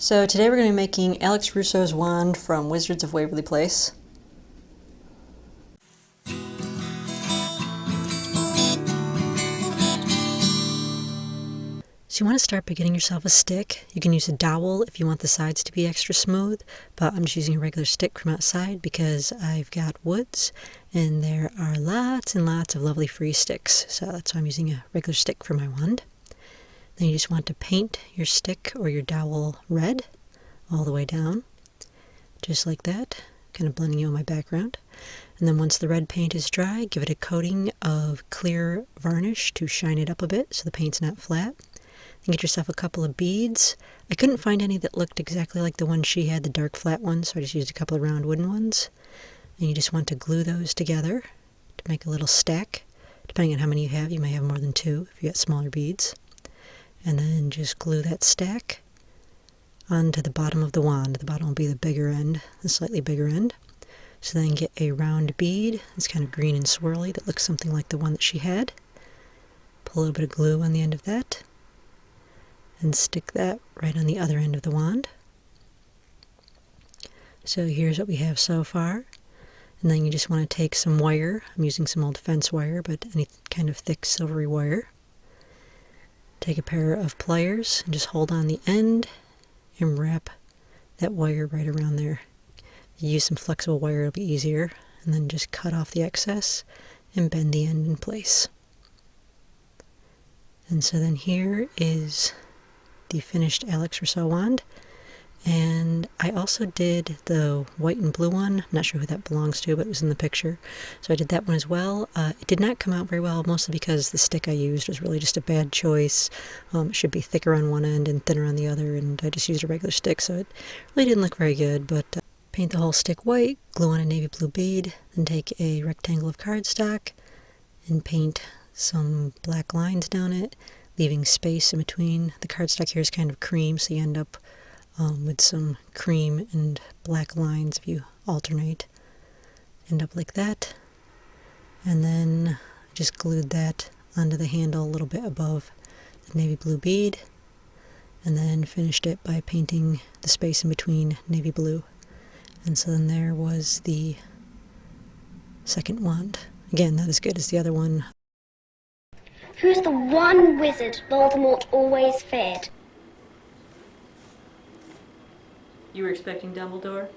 So today we're going to be making Alex Russo's wand from Wizards of Waverly Place. So you want to start by getting yourself a stick. You can use a dowel if you want the sides to be extra smooth, but I'm just using a regular stick from outside because I've got woods and there are lots and lots of lovely free sticks. So that's why I'm using a regular stick for my wand. Then you just want to paint your stick or your dowel red all the way down, just like that, kind of blending in my background. And then once the red paint is dry, give it a coating of clear varnish to shine it up a bit so the paint's not flat. Then get yourself a couple of beads. I couldn't find any that looked exactly like the one she had, the dark flat ones, so I just used a couple of round wooden ones. And you just want to glue those together to make a little stack. Depending on how many you have, you may have more than two if you got smaller beads. And then just glue that stack onto the bottom of the wand. The bottom will be the bigger end, the slightly bigger end. So then get a round bead. It's kind of green and swirly that looks something like the one that she had. Put a little bit of glue on the end of that and stick that right on the other end of the wand. So here's what we have so far. And then you just want to take some wire. I'm using some old fence wire, but any kind of thick silvery wire. Take a pair of pliers and just hold on the end and wrap that wire right around there. If you use some flexible wire, it'll be easier. And then just cut off the excess and bend the end in place. And so then here is the finished Alex Russo wand. And I also did the white and blue one. I'm not sure who that belongs to, but it was in the picture. So I did that one as well. It did not come out very well, mostly because the stick I used was really just a bad choice. It should be thicker on one end and thinner on the other, and I just used a regular stick, so it really didn't look very good. But paint the whole stick white, glue on a navy blue bead, then take a rectangle of cardstock and paint some black lines down it, leaving space in between. The cardstock here is kind of cream, so you end up with some cream and black lines if you alternate. End up like that. And then just glued that onto the handle a little bit above the navy blue bead. And then finished it by painting the space in between navy blue. And so then there was the second wand. Again, not as good as the other one. Who's the one wizard Voldemort always feared? You were expecting Dumbledore?